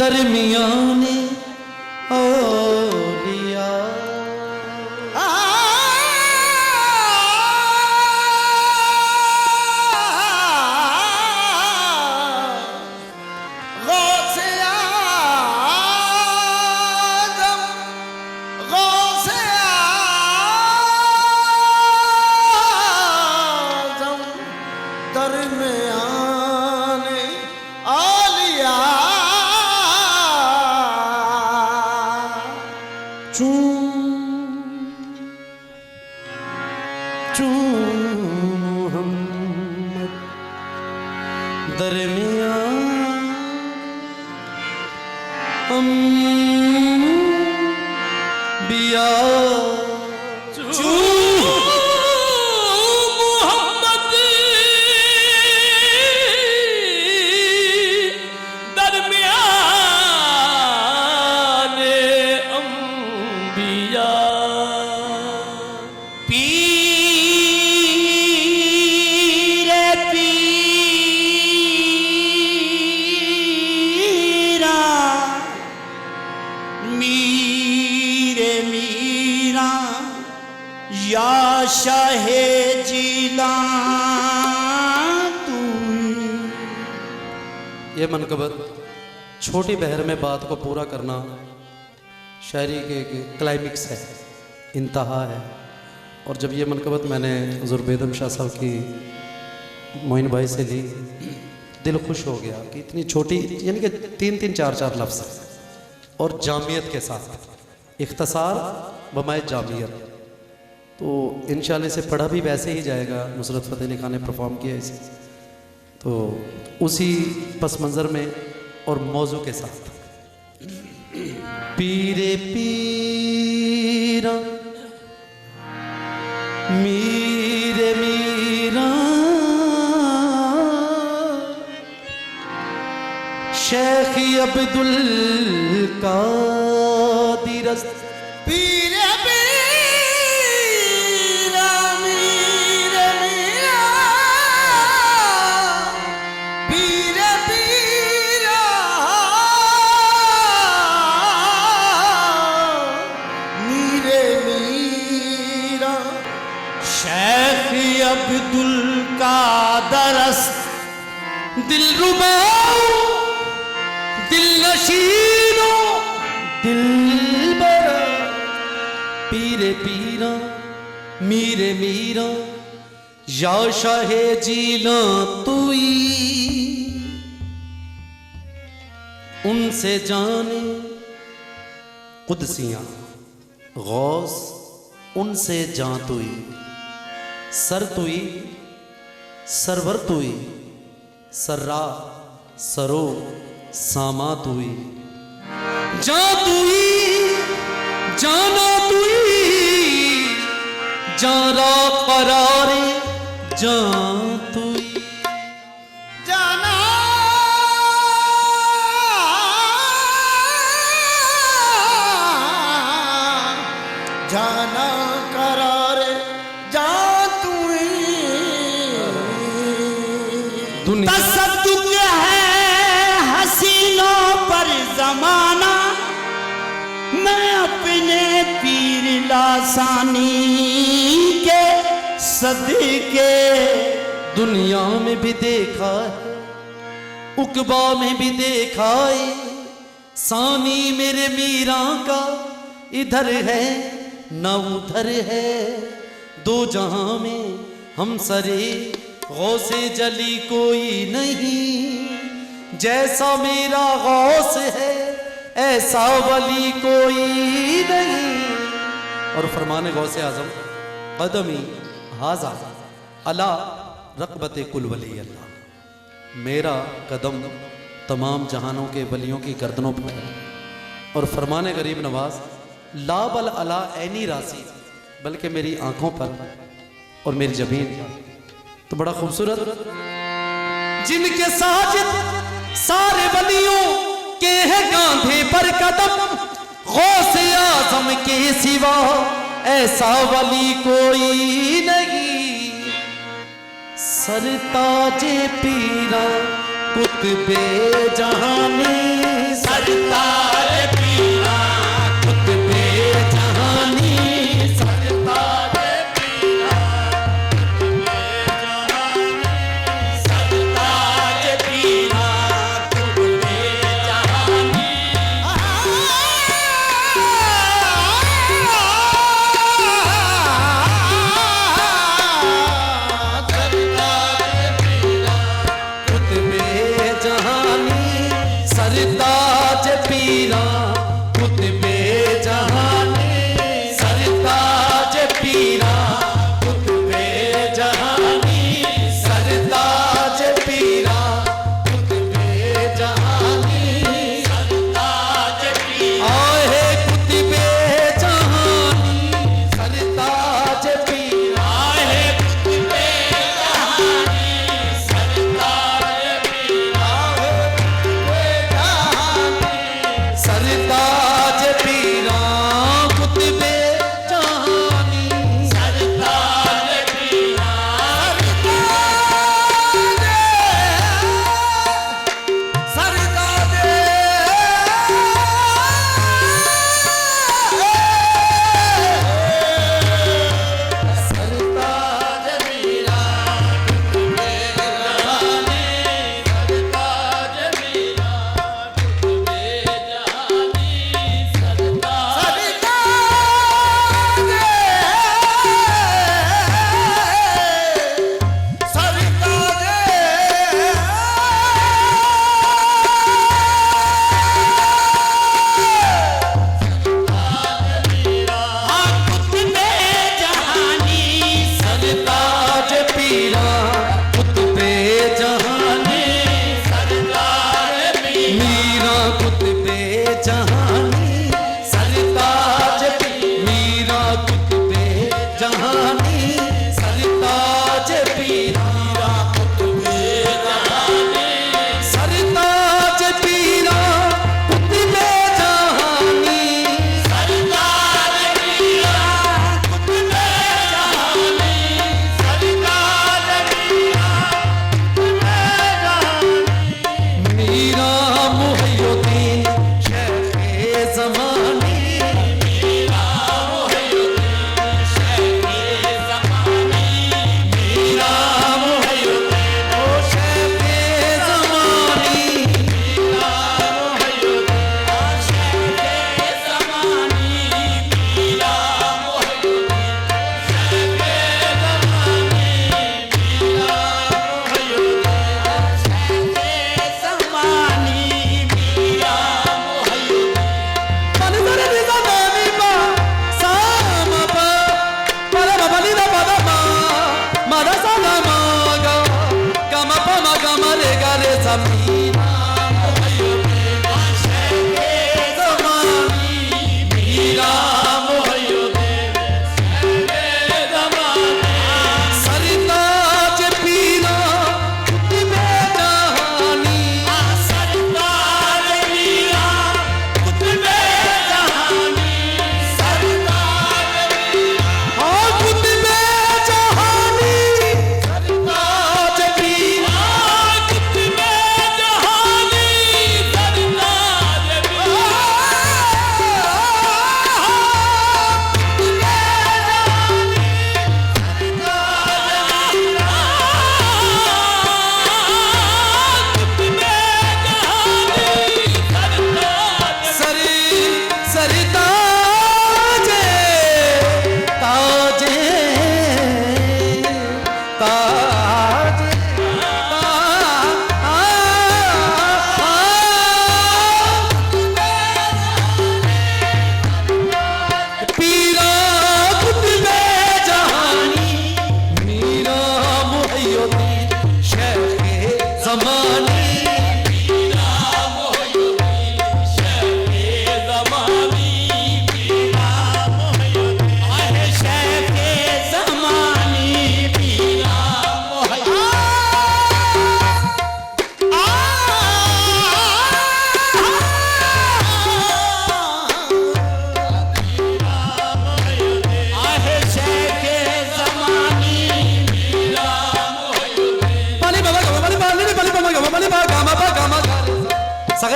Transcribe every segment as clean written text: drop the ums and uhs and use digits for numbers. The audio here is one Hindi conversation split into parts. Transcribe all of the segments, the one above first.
दरमियाने औलिया। मोहम्मद दरमियान अंबिया। या शाहे जिला तू। ये मनकबत छोटी बहर में बात को पूरा करना शायरी के क्लाइमिक्स है, इंतहा है। और जब ये मनकबत मैंने हुज़ूर बेदम शाह साहब की मोइन भाई से ली, दिल खुश हो गया कि इतनी छोटी, यानी कि 3-3 4-4 लफ्ज़ और जामियत के साथ, इख्तसार बमाए जामियत। तो इंशाल्लाह इसे पढ़ा भी वैसे ही जाएगा। नुसरत फ़तेह अली खान ने परफॉर्म किया इसे, तो उसी पस मंज़र में और मौजू के साथ। पीरे पीरा मीरे मीरा शेख अब्दुल कादिर पीरे पीरा मीरे मीरा पीरे पीरा मीरे मीरा शेख अब्दुल कादिर दिलरुबा दिल नशीनो दिलबर। पीरे पीरा मीरे मीरा या शाहे जीना तुई, उनसे जाने कुदसियाँ गौस, उनसे जान तुई, सर तुई सरवर तुई, सर्रा सरो सामा तुई, जा तुई जाना तुई, जाना करारे जा तुई, जाना जाना करारे जा तुई। दुनिया तसद्दुक़ है हसीनों पर ज़माना, मैं अपने पीर लासानी के सदके। दुनिया में भी देखा है, उकबा में भी देखा है, सानी मेरे मीरा का इधर है न उधर है। दो जहां में हम सरे गौसे जली कोई नहीं, जैसा मेरा गौस है ऐसा वली कोई नहीं। और फरमाने गौसे आजम कदमी हाजा अला रक़बत कुल वली अल्लाह, मेरा कदम तमाम जहानों के वलियों की गर्दनों पर है। और फरमाने गरीब नवाज ला बल अला ऐनी रासी, बल्कि मेरी आंखों पर और मेरी जबीन पर। तो बड़ा खूबसूरत, जिनके साजिद सारे वलियों के हैं कांधे पर कदम, गौसे आज़म के सिवा ऐसा वली कोई नहीं। सरताजे पीरा कुतबे जहानी सरताज पीरा कुतबे जहानी सरताज पीरा सरताज पीरा कुतबे जहानी कुतबे जहानी सरताज पीरा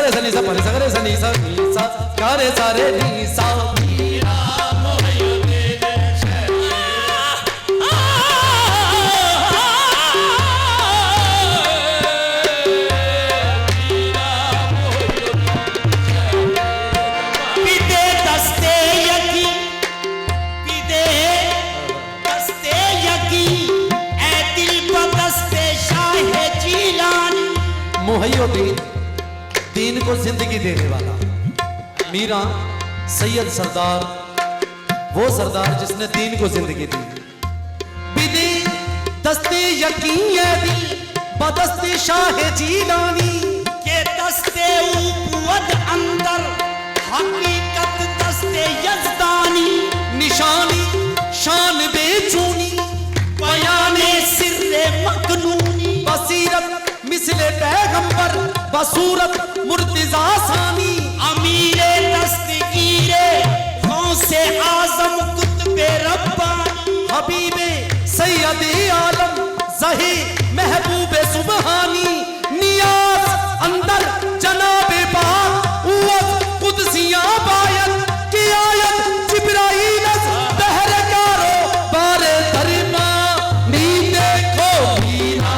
रे सा नी सा परे सा रे सा नी सा गा रे सा रे नी सा मोहयुद्दीन, दीन को जिंदगी देने वाला मीरा सैयद सरदार, वो सरदार जिसने दीन को जिंदगी दी। बिदे दस्ते यकीन दिल बदस्ते शाह जीलानी के दस्ते ऊपवद अंदर हकीकत दस्ते यज़दानी निशानी शान बेचूनी बयाने सिर्रे मकनूनी बसीरत मिसले पैगंबर बसूरत मुर्तजा सानी अमीरे दस्तगीरे गौसे आजम कुतबे रब्बानी हबीबे सैयदे आलम ज़ही महबूबे सुबहानी नियाज अंदर जनाबे पाक उवत कुदसिया बायत की आयत जिब्राईल बहरकारो बारे दरमा नी देखो मीरा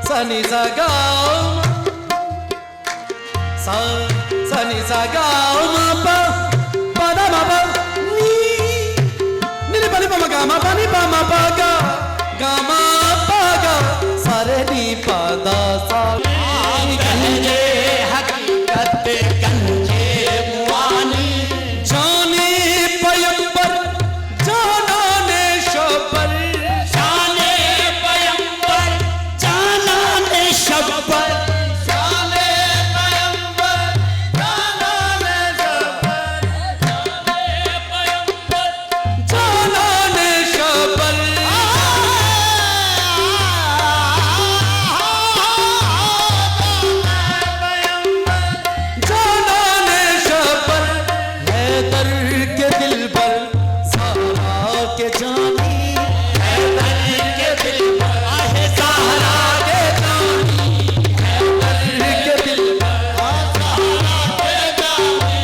सनी सा गाओ सा सनी सा गाओ मा पा पा दा मा पा नी नी नी पा नी पा मा गा मा पा नी पा मा पा गा गा मा पा गा सा रे नी पा दा सा कहले हकीकत गंजे मुआनी जाने पैगंबर जाना ने शबर जाने पैगंबर जाना ने शब्बर जाने पैगंबर जाना ने शबर जाना ने शबर जाना ने शबर हैदर के दिल पर सारा के जानी हैदर के दिल पर आहे सहारा के जानी हैदर के दिल पर सहारा के जानी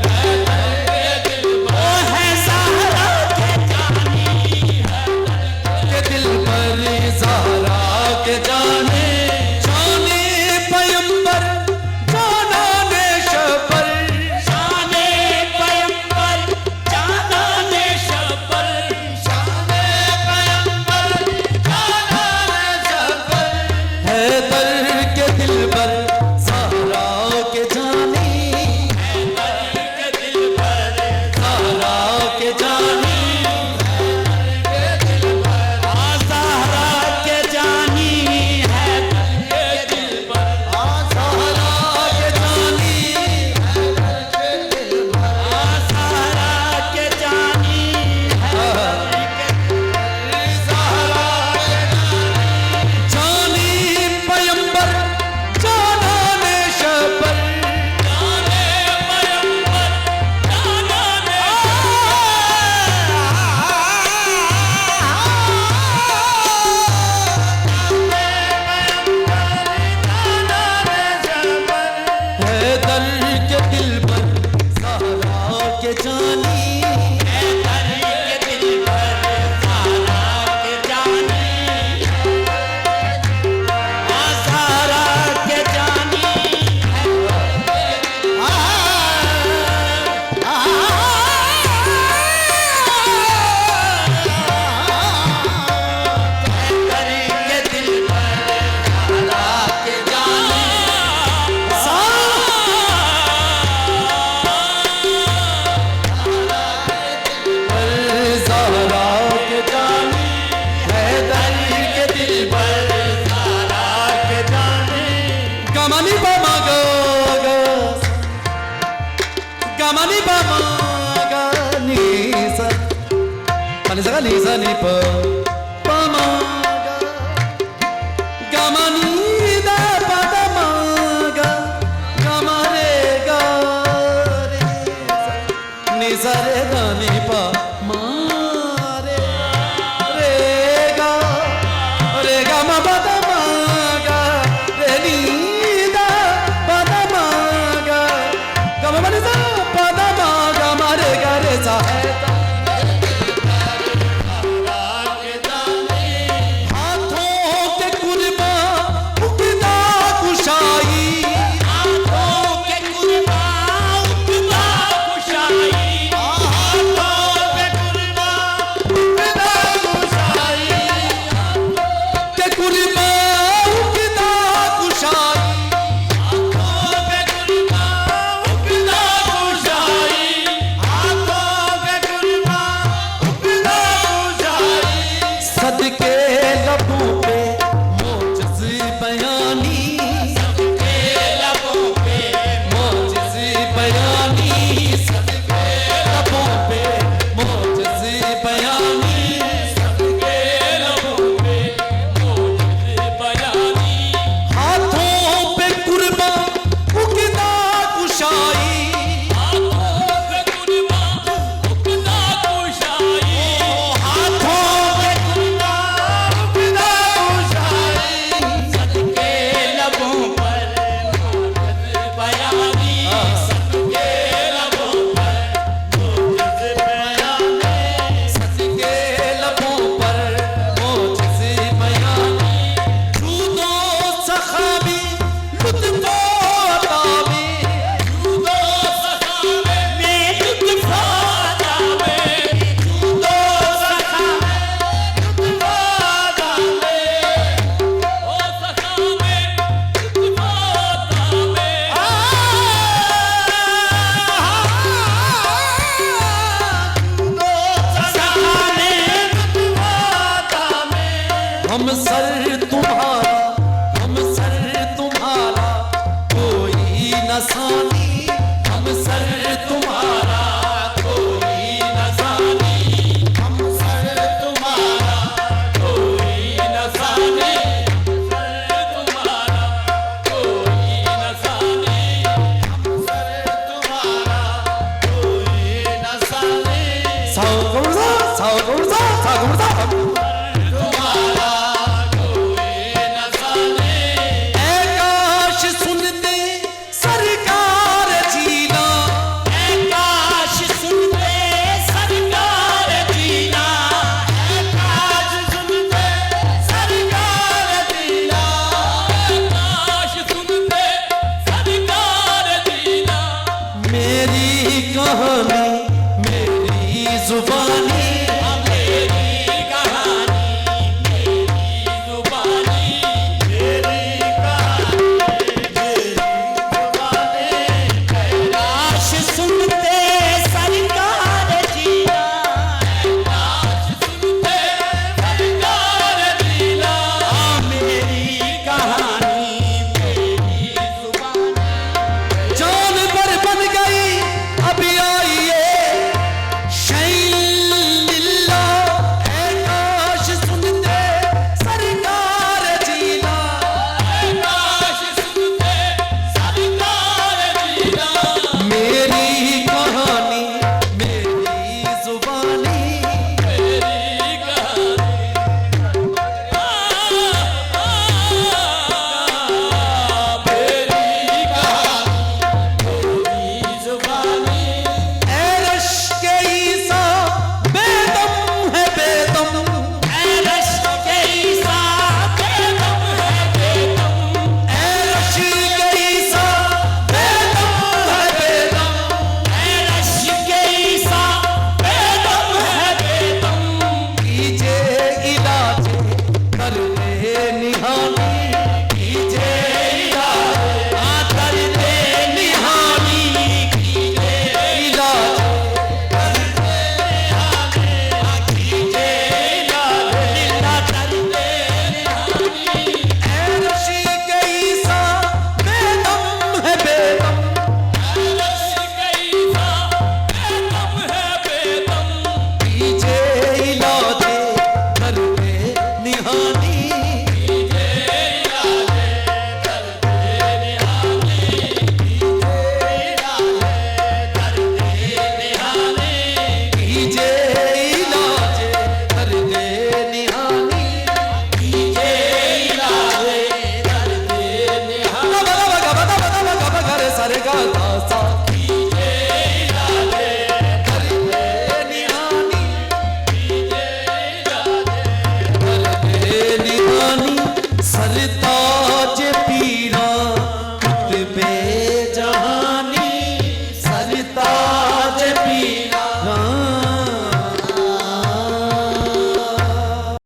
हैदर के दिल ओ है सहारा के जानी के दिल पर सहारा के जाने जाने पैगंबर जाना ने शबर जाने पैगंबर जाना zani pa pa ma ga ma ni da pa da ma ga ma re ga re ni sa re ga ni pa ma re ga ma pa da ma ga re ni da pa da ma ga ma ni sa pa da ma ga ma re ga re sa hai सदके लबों पे मोजज़े बयानी सदके लबों पे मोजज़े बयानी सदके लबों पे मोजज़े बयानी सदके लबों पे मोजज़े बयानी हाथों पे कुर्बान उगदा कुशाई हाथों पे कुर्बान उगदा कुशाई हम सर तुम्हारा कोई न सानी हम सर तुम्हारा कोई न सानी हम सर तुम्हारा कोई न सानी सर तुम्हारा कोई न सानी हम सर तुम्हारा कोई न सानी साओ गुरजा जहां